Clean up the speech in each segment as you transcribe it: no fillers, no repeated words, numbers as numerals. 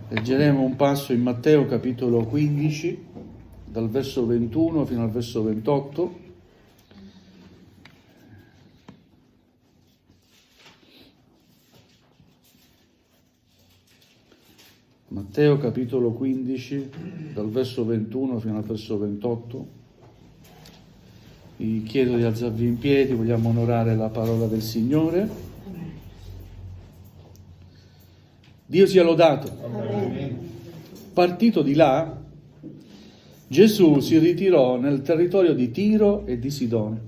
Leggeremo un passo in Matteo capitolo 15, dal verso 21 fino al verso 28. Matteo capitolo 15, dal verso 21 fino al verso 28. Vi chiedo di alzarvi in piedi, vogliamo onorare la parola del Signore. Dio sia lodato. Amen. Partito di là, Gesù si ritirò nel territorio di Tiro e di Sidone.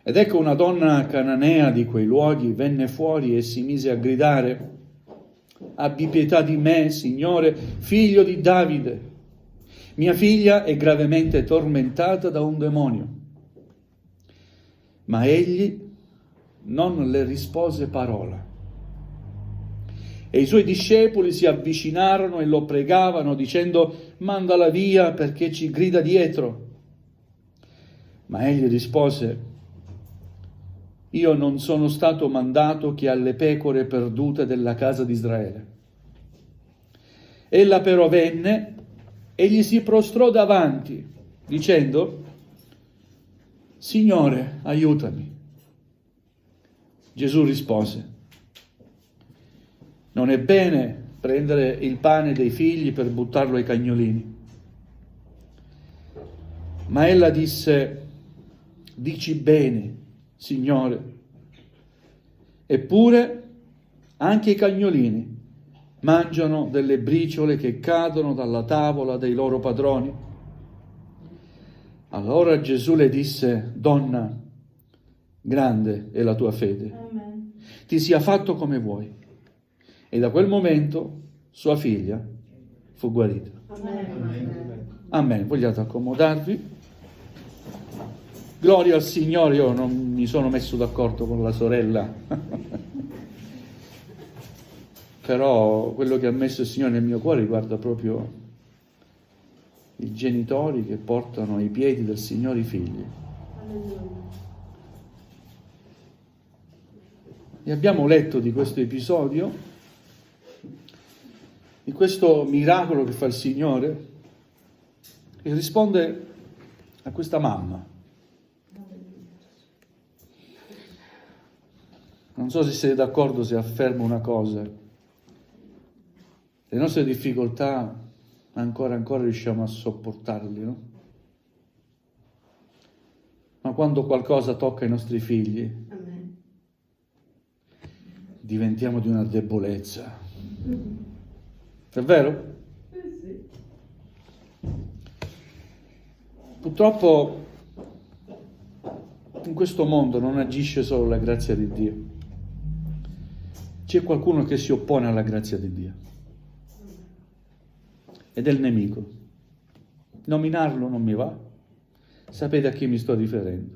Ed ecco una donna cananea di quei luoghi venne fuori e si mise a gridare: «Abbi pietà di me, Signore, figlio di Davide. Mia figlia è gravemente tormentata da un demonio». Ma egli non le rispose parola. E i suoi discepoli si avvicinarono e lo pregavano dicendo: «Mandala via perché ci grida dietro». Ma egli rispose: «Io non sono stato mandato che alle pecore perdute della casa di Israele». Ella però venne e gli si prostrò davanti dicendo: «Signore, aiutami». Gesù rispose: «Non è bene prendere il pane dei figli per buttarlo ai cagnolini». Ma ella disse: «Dici bene, Signore. Eppure anche i cagnolini mangiano delle briciole che cadono dalla tavola dei loro padroni». Allora Gesù le disse: «Donna, grande è la tua fede. Amen. Ti sia fatto come vuoi». E da quel momento sua figlia fu guarita. Amen. Amen. Vogliate accomodarvi? Gloria al Signore. Io non mi sono messo d'accordo con la sorella, però quello che ha messo il Signore nel mio cuore riguarda proprio i genitori che portano ai piedi del Signore i figli. E abbiamo letto di questo episodio, di questo miracolo che fa il Signore, e risponde a questa mamma. Non so se siete d'accordo se affermo una cosa: le nostre difficoltà ancora riusciamo a sopportarle, no? Ma quando qualcosa tocca i nostri figli, diventiamo di una debolezza. È vero? Sì. Purtroppo in questo mondo non agisce solo la grazia di Dio. C'è qualcuno che si oppone alla grazia di Dio. Ed è il nemico. Nominarlo non mi va. Sapete a chi mi sto riferendo.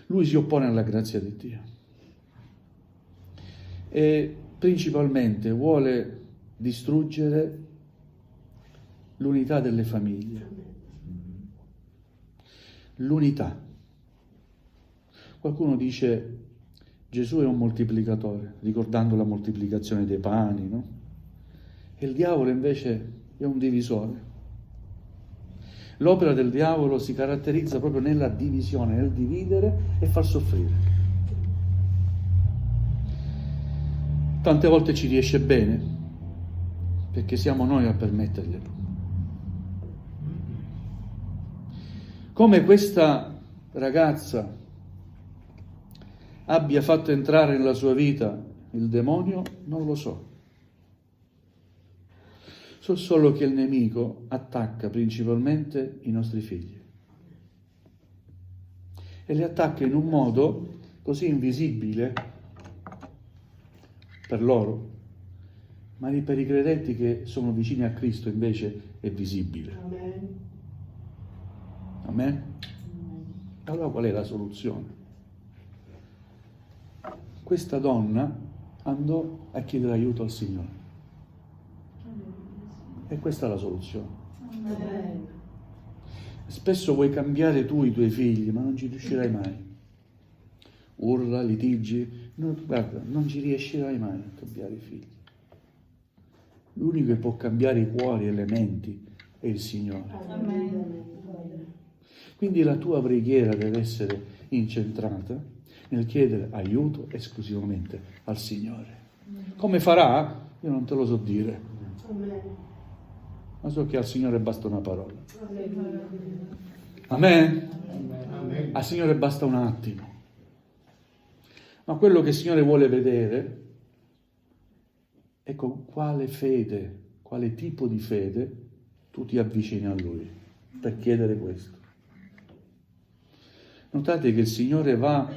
Lui si oppone alla grazia di Dio. E principalmente vuole distruggere l'unità delle famiglie. L'unità. Qualcuno dice: Gesù è un moltiplicatore, ricordando la moltiplicazione dei pani, no? E il diavolo invece è un divisore. L'opera del diavolo si caratterizza proprio nella divisione, nel dividere e far soffrire. Tante volte ci riesce bene, perché siamo noi a permetterglielo. Come questa ragazza abbia fatto entrare nella sua vita il demonio, non lo so. So solo che il nemico attacca principalmente i nostri figli. E li attacca in un modo così invisibile per loro, ma per i credenti che sono vicini a Cristo invece è visibile. Amen. Amen? Allora qual è la soluzione? Questa donna andò a chiedere aiuto al Signore. E questa è la soluzione. Amen. Spesso vuoi cambiare tu i tuoi figli, ma non ci riuscirai mai. Urla, litigi, no, guarda, non ci riuscirai mai a cambiare i figli. L'unico che può cambiare i cuori e le menti è il Signore. Amen. Quindi la tua preghiera deve essere incentrata nel chiedere aiuto esclusivamente al Signore. Come farà? Io non te lo so dire, ma so che al Signore basta una parola. Amen? Al Signore basta un attimo. Ma quello che il Signore vuole vedere è con quale fede, quale tipo di fede tu ti avvicini a Lui per chiedere questo. Notate che il Signore va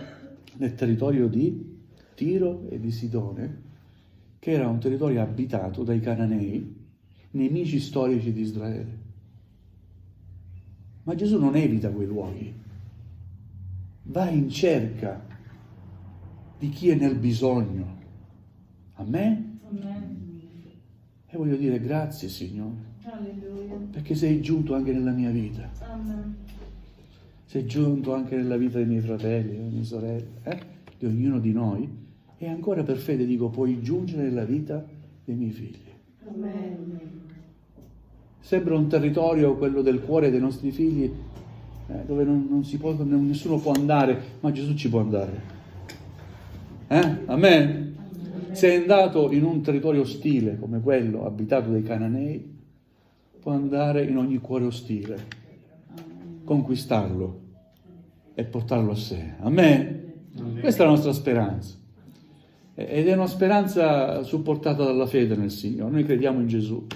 nel territorio di Tiro e di Sidone, che era un territorio abitato dai Cananei, nemici storici di Israele. Ma Gesù non evita quei luoghi, va in cerca di chi è nel bisogno. Amen? Amen. E voglio dire grazie, Signore, Alleluia. perché sei giunto anche nella mia vita. Amen. Sei giunto anche nella vita dei miei fratelli, delle mie sorelle, di ognuno di noi, e ancora per fede dico, puoi giungere nella vita dei miei figli. Amen. Sembra un territorio, quello del cuore dei nostri figli, dove non si può, nessuno può andare, ma Gesù ci può andare. Amen? Se è andato in un territorio ostile come quello abitato dai Cananei, può andare in ogni cuore ostile, conquistarlo e portarlo a sé. Amen? Questa è la nostra speranza. Ed è una speranza supportata dalla fede nel Signore. Noi crediamo in Gesù.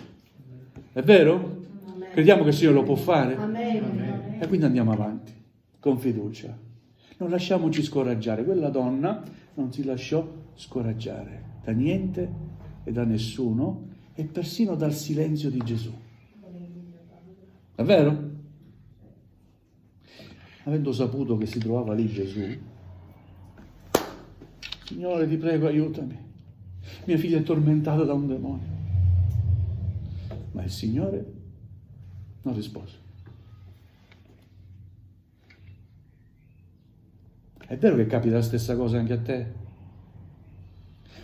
È vero? Crediamo che il Signore lo può fare? Amen. E quindi andiamo avanti, con fiducia. Non lasciamoci scoraggiare. Quella donna non si lasciò scoraggiare da niente e da nessuno, e persino dal silenzio di Gesù. È vero? Avendo saputo che si trovava lì Gesù, Signore, ti prego, aiutami. Mia figlia è tormentata da un demonio. Ma il Signore non rispose. È vero che capita la stessa cosa anche a te?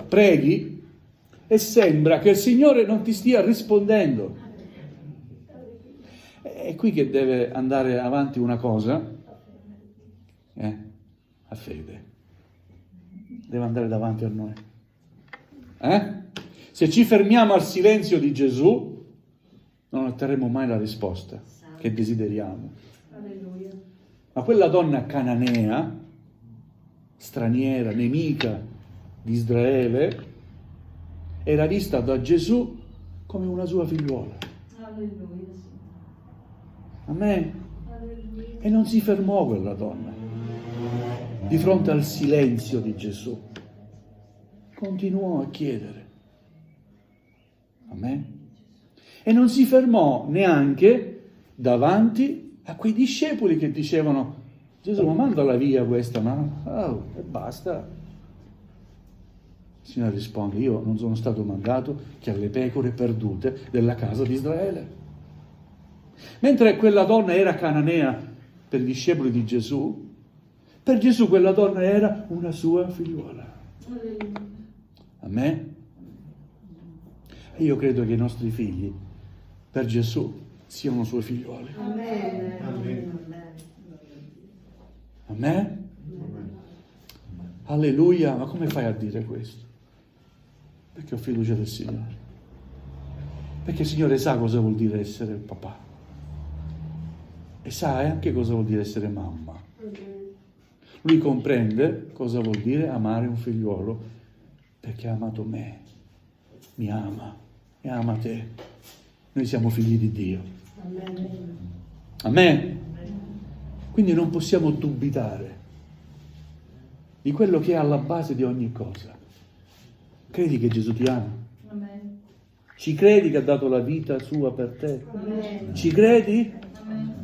Preghi e sembra che il Signore non ti stia rispondendo. È qui che deve andare avanti una cosa, a fede. Deve andare davanti a noi. Se ci fermiamo al silenzio di Gesù, non otterremo mai la risposta che desideriamo. Alleluia. Ma quella donna cananea, straniera, nemica di Israele, era vista da Gesù come una sua figliuola. Alleluia. Amen. Alleluia. E non si fermò quella donna di fronte al silenzio di Gesù. Continuò a chiedere. Amen. E non si fermò neanche davanti a quei discepoli che dicevano: Gesù, ma mandala via questa, e basta. Il Signore risponde: io non sono stato mandato che alle pecore perdute della casa di Israele. Mentre quella donna era cananea per i discepoli di Gesù, per Gesù quella donna era una sua figliuola. Alleluia. Amen? E io credo che i nostri figli per Gesù siano suoi figlioli. Amen. Amen? Alleluia. Ma come fai a dire questo? Perché ho fiducia del Signore. Perché il Signore sa cosa vuol dire essere papà. E sa anche cosa vuol dire essere mamma. Lui comprende cosa vuol dire amare un figliuolo, perché ha amato me, mi ama e ama te. Noi siamo figli di Dio. Amen. Quindi non possiamo dubitare di quello che è alla base di ogni cosa. Credi che Gesù ti ama? Amen. Ci credi che ha dato la vita sua per te? Amen. Ci credi? Amen.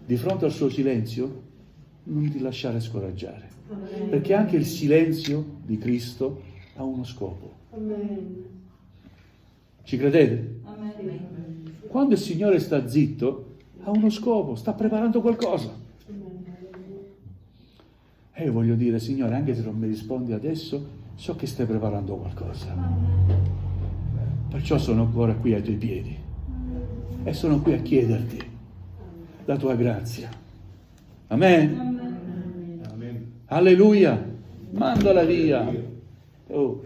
Di fronte al suo silenzio non ti lasciare scoraggiare, Amen. perché anche il silenzio di Cristo ha uno scopo. Amen. Ci credete? Amen. Quando il Signore sta zitto ha uno scopo, sta preparando qualcosa. E io voglio dire: Signore, anche se non mi rispondi adesso, so che stai preparando qualcosa. Perciò sono ancora qui ai tuoi piedi e sono qui a chiederti la tua grazia. Amen? Amen. Alleluia! Mandala via! Oh,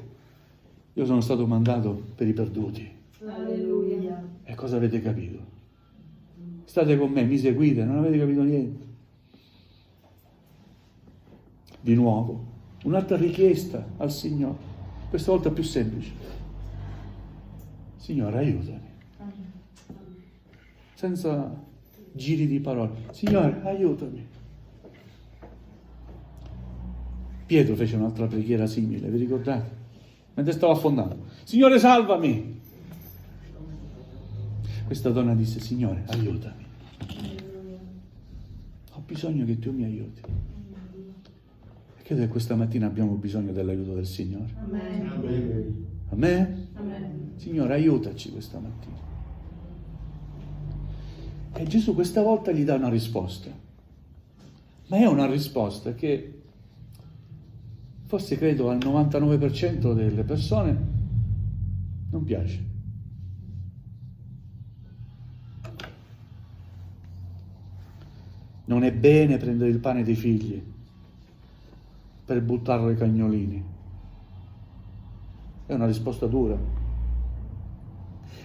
io sono stato mandato per i perduti. Alleluia. E cosa avete capito? State con me, mi seguite, non avete capito niente. Di nuovo, un'altra richiesta al Signore, questa volta più semplice. Signore, aiutami. Senza giri di parole. Signore, aiutami. Pietro fece un'altra preghiera simile, vi ricordate? Mentre stava affondando. Signore, salvami! Questa donna disse, Signore, aiutami. Ho bisogno che tu mi aiuti. E credo che questa mattina abbiamo bisogno dell'aiuto del Signore. Amen. Amen. Amen? Amen. Signore, aiutaci questa mattina. E Gesù questa volta gli dà una risposta. Ma è una risposta che forse credo al 99% delle persone non piace. Non è bene prendere il pane dei figli per buttarlo ai cagnolini. È una risposta dura.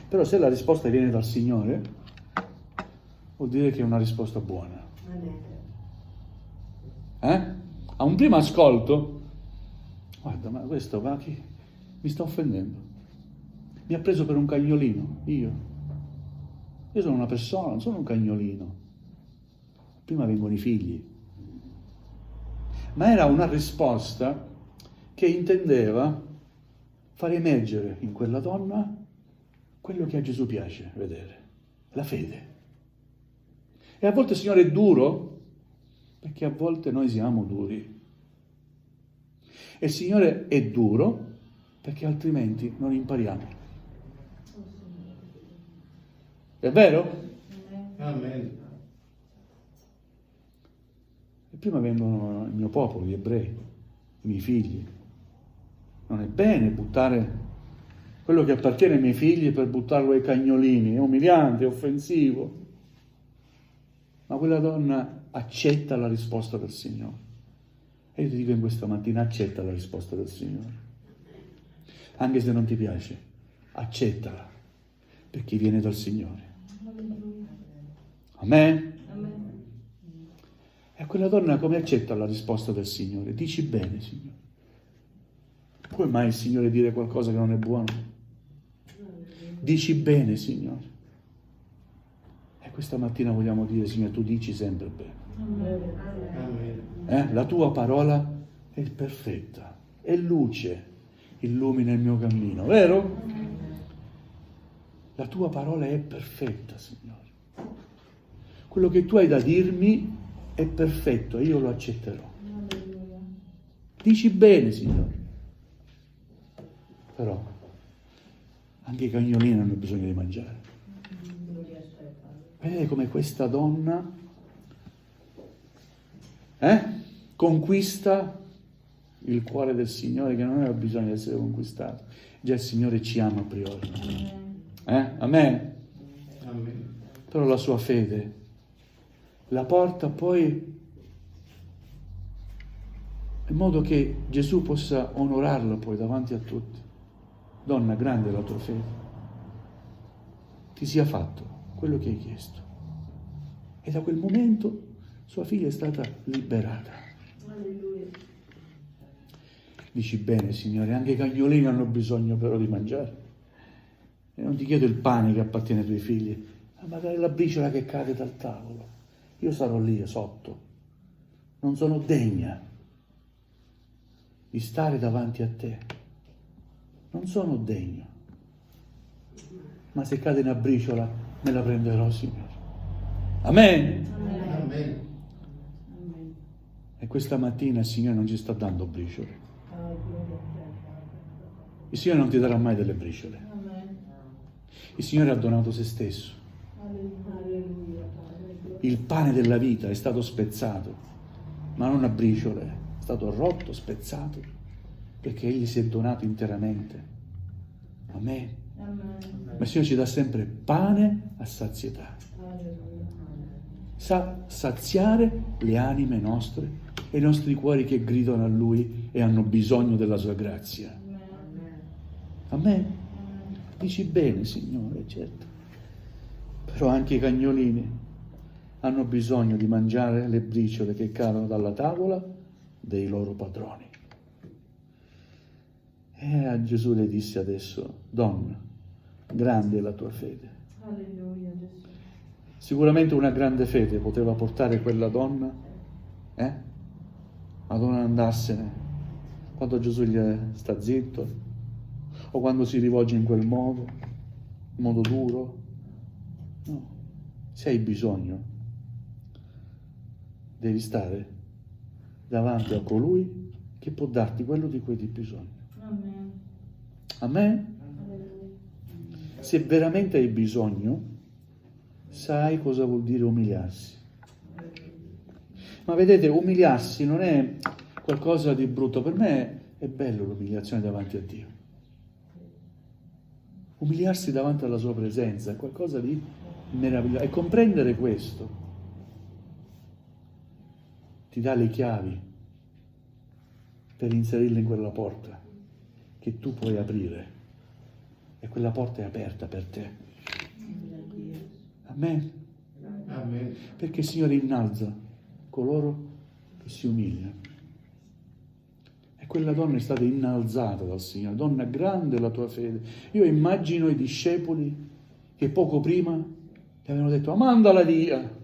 Però se la risposta viene dal Signore, vuol dire che è una risposta buona. A un primo ascolto, guarda, ma questo va chi? Mi sta offendendo. Mi ha preso per un cagnolino, io. Io sono una persona, non sono un cagnolino. Prima vengono i figli. Ma era una risposta che intendeva far emergere in quella donna quello che a Gesù piace vedere, la fede. E a volte il Signore è duro, perché a volte noi siamo duri. E il Signore è duro, perché altrimenti non impariamo. È vero? Amen. E prima vengono il mio popolo, gli ebrei, i miei figli. Non è bene buttare quello che appartiene ai miei figli per buttarlo ai cagnolini, è umiliante, è offensivo. Ma quella donna accetta la risposta del Signore. E io ti dico in questa mattina, accetta la risposta del Signore. Anche se non ti piace, accettala, perché viene dal Signore. Amen? Amen. E quella donna come accetta la risposta del Signore? Dici bene, Signore. Come mai il Signore dire qualcosa che non è buono? Dici bene, Signore. E questa mattina vogliamo dire, Signore, tu dici sempre bene. Amen. La tua parola è perfetta, è luce, illumina il mio cammino, vero? La tua parola è perfetta, Signore. Quello che tu hai da dirmi è perfetto e io lo accetterò. Dici bene, Signore. Però anche i cagnolini hanno bisogno di mangiare. Vedete come questa donna conquista il cuore del Signore, che non aveva bisogno di essere conquistato. Già il Signore ci ama a priori. Amen? Amen. Però la sua fede la porta poi in modo che Gesù possa onorarla poi davanti a tutti. Donna, grande è la tua fede. Ti sia fatto quello che hai chiesto. E da quel momento sua figlia è stata liberata. Alleluia. Dici bene, Signore, anche i cagnolini hanno bisogno però di mangiare. E non ti chiedo il pane che appartiene ai tuoi figli, ma magari la briciola che cade dal tavolo. Io sarò lì sotto. Non sono degna di stare davanti a te. Non sono degno. Ma se cade una briciola, me la prenderò, Signore. Amen. Amen. E questa mattina il Signore non ci sta dando briciole. Il Signore non ti darà mai delle briciole. Amen. Il Signore ha donato se stesso. Alleluia. Il pane della vita è stato spezzato, ma non a briciole, è stato rotto, spezzato, perché Egli si è donato interamente Amen. Amen. Ma il Signore ci dà sempre pane a sazietà. Alleluia. Sa saziare le anime nostre e i nostri cuori che gridano a Lui e hanno bisogno della sua grazia. Amen. Amen. Dici bene, Signore, certo. Però anche i cagnolini hanno bisogno di mangiare le briciole che cadono dalla tavola dei loro padroni. E a Gesù le disse adesso: donna, grande è la tua fede. Alleluia, Gesù. Sicuramente una grande fede poteva portare quella donna a non andarsene quando Gesù gli sta zitto o quando si rivolge in quel modo duro. No, se hai bisogno devi stare davanti a colui che può darti quello di cui hai bisogno. Amen. Amen? Alleluia. Se veramente hai bisogno, sai cosa vuol dire umiliarsi. Ma vedete, umiliarsi non è qualcosa di brutto. Per me è bello l'umiliazione davanti a Dio. Umiliarsi davanti alla sua presenza è qualcosa di meraviglioso. E comprendere questo ti dà le chiavi per inserirle in quella porta che tu puoi aprire. E quella porta è aperta per te. Amen. Amen. Perché il Signore innalza coloro che si umiliano. E quella donna è stata innalzata dal Signore. Donna, grande è la tua fede. Io immagino i discepoli che poco prima gli avevano detto: mandala via.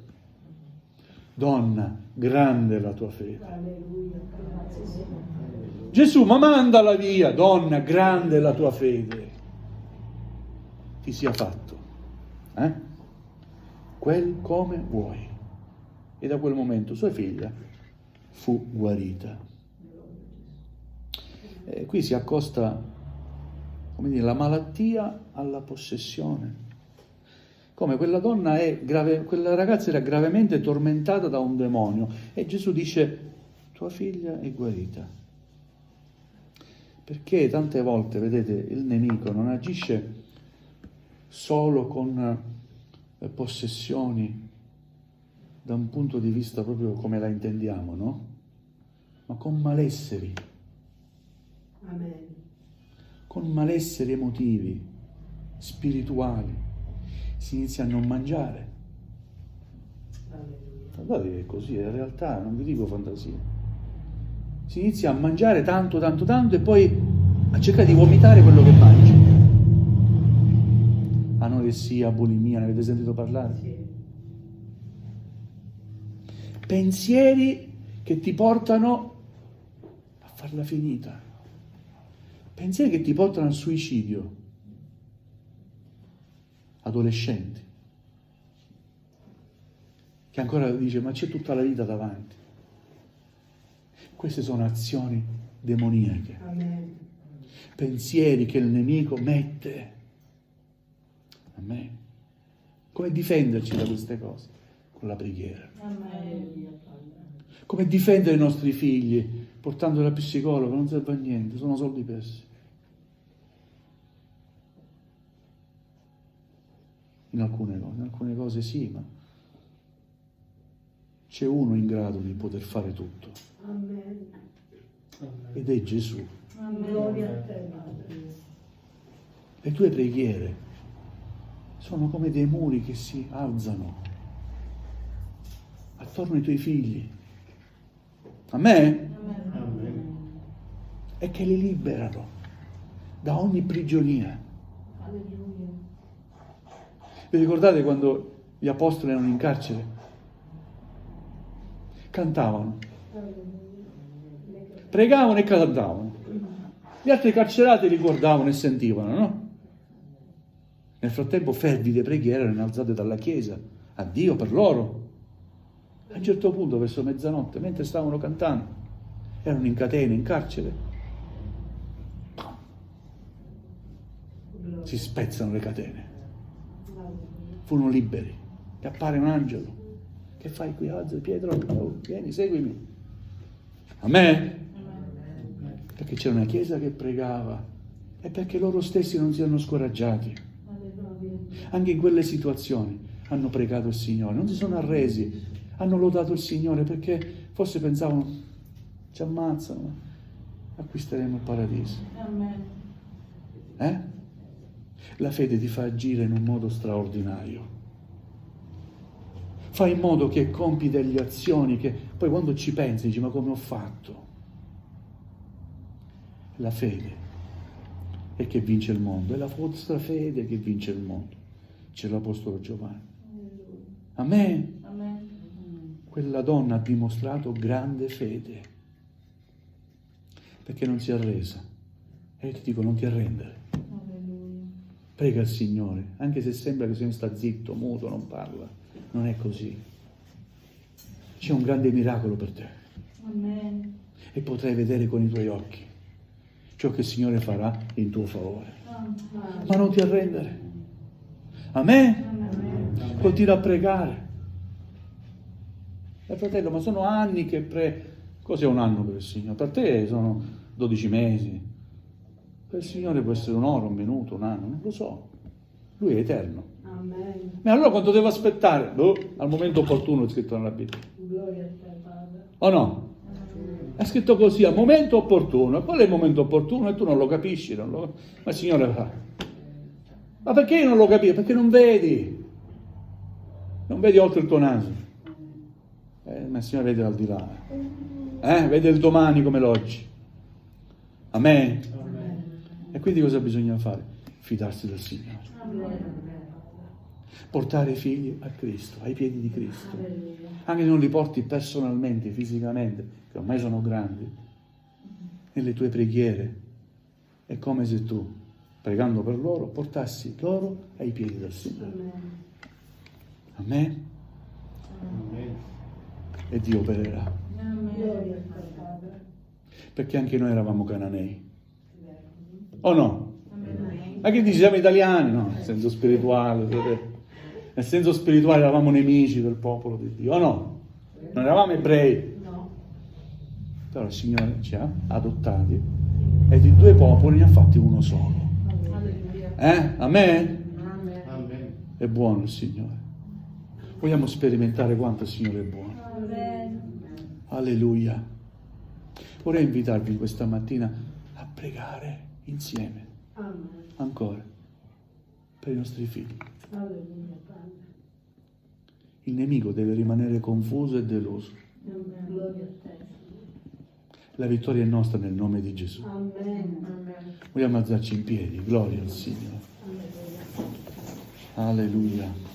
Donna, grande è la tua fede. Alleluia. Grazie, Signore. Gesù, ma mandala via. Donna, grande è la tua fede. Ti sia fatto. Quel come vuoi. E da quel momento sua figlia fu guarita. Qui si accosta, come dire, la malattia alla possessione. Come quella donna quella ragazza era gravemente tormentata da un demonio e Gesù dice: tua figlia è guarita. Perché tante volte, vedete, il nemico non agisce solo con possessioni da un punto di vista proprio come la intendiamo, no? Ma con malesseri. Amen. Con malesseri emotivi, spirituali. Si inizia a non mangiare. Alleluia. Guardate che è così, è realtà, non vi dico fantasia. Si inizia a mangiare tanto e poi a cercare di vomitare quello che mangi. Anoressia, bulimia, ne avete sentito parlare? Sì. Pensieri che ti portano a farla finita. Pensieri che ti portano al suicidio. Adolescenti. Che ancora dice: ma c'è tutta la vita davanti. Queste sono azioni demoniache. Amen. Pensieri che il nemico mette. Amen. Come difenderci da queste cose? Con la preghiera. Alleluia. Come difendere i nostri figli portandoli al psicologo? Non serve a niente, sono soldi persi. In alcune cose sì, ma c'è uno in grado di poter fare tutto Amen. ed è Gesù. Gloria a te, Padre. Le tue preghiere sono come dei muri che si alzano attorno ai tuoi figli. Amen? Amen. E che li liberano da ogni prigionia. Alleluia. Vi ricordate quando gli apostoli erano in carcere? Cantavano, pregavano e cantavano. Gli altri carcerati li guardavano e sentivano, no? Nel frattempo fervide preghiere erano alzate dalla Chiesa a Dio per loro. A un certo punto, verso mezzanotte, mentre stavano cantando, erano in catene, in carcere. Si spezzano le catene. Furono liberi. E appare un angelo. Che fai qui? Alza Pietro, vieni, seguimi. Amen? Perché c'era una chiesa che pregava è perché loro stessi non siano scoraggiati. Alleluia. Anche in quelle situazioni hanno pregato il Signore, non si sono arresi, hanno lodato il Signore perché forse pensavano ci ammazzano, ma acquisteremo il paradiso. Amen. La fede ti fa agire in un modo straordinario. Fa in modo che compi delle azioni che poi quando ci pensi dici ma come ho fatto? La fede è che vince il mondo, è la vostra fede che vince il mondo. C'è l'Apostolo Giovanni. Amen. Amen. Quella donna ha dimostrato grande fede perché non si è arresa. E io ti dico non ti arrendere. Alleluia. Prega il Signore, anche se sembra che il Signore sta zitto, muto, non parla. Non è così. C'è un grande miracolo per te Amen. e potrai vedere con i tuoi occhi ciò che il Signore farà in tuo favore. Amen. Ma non ti arrendere. Amen. Amen. Continua a pregare. Fratello, ma sono anni che cos'è un anno per il Signore? Per te sono 12 mesi. Per il Signore può essere un'ora, un minuto, un anno, non lo so. Lui è eterno. Amen. Ma allora quanto devo aspettare? Al momento opportuno è scritto nella Bibbia. Gloria a te, Padre. O no? È scritto così, al momento opportuno. E qual è il momento opportuno? E tu non lo capisci. Ma il Signore fa. Ma perché io non lo capisco? Perché non vedi. Non vedi oltre il tuo naso. Ma il Signore vede al di là. Vede il domani come l'oggi. Amen. E quindi cosa bisogna fare? Fidarsi del Signore. Amen. Portare i figli a Cristo, ai piedi di Cristo. Alleluia. Anche se non li porti personalmente, fisicamente, che ormai sono grandi, nelle tue preghiere. È come se tu, pregando per loro, portassi loro ai piedi del Signore. Amen. Amen? E Dio opererà. Gloria a te, Padre. Perché anche noi eravamo cananei. O no? Amen. Ma che dici, siamo italiani? No, nel senso spirituale. Nel senso spirituale eravamo nemici del popolo di Dio. O no? Non eravamo ebrei. No. Però il Signore ci ha adottati e di due popoli ne ha fatti uno solo. Alleluia. Amen? Amen. Amen. È buono il Signore. Vogliamo sperimentare quanto il Signore è buono. Amen. Alleluia. Vorrei invitarvi questa mattina a pregare insieme, Amen. ancora, per i nostri figli. Alleluia, Padre. Il nemico deve rimanere confuso e deluso. Amen. Gloria a te. La vittoria è nostra nel nome di Gesù. Amen. Amen. Vogliamo alzarci in piedi. Gloria al Signore. Alleluia. Alleluia.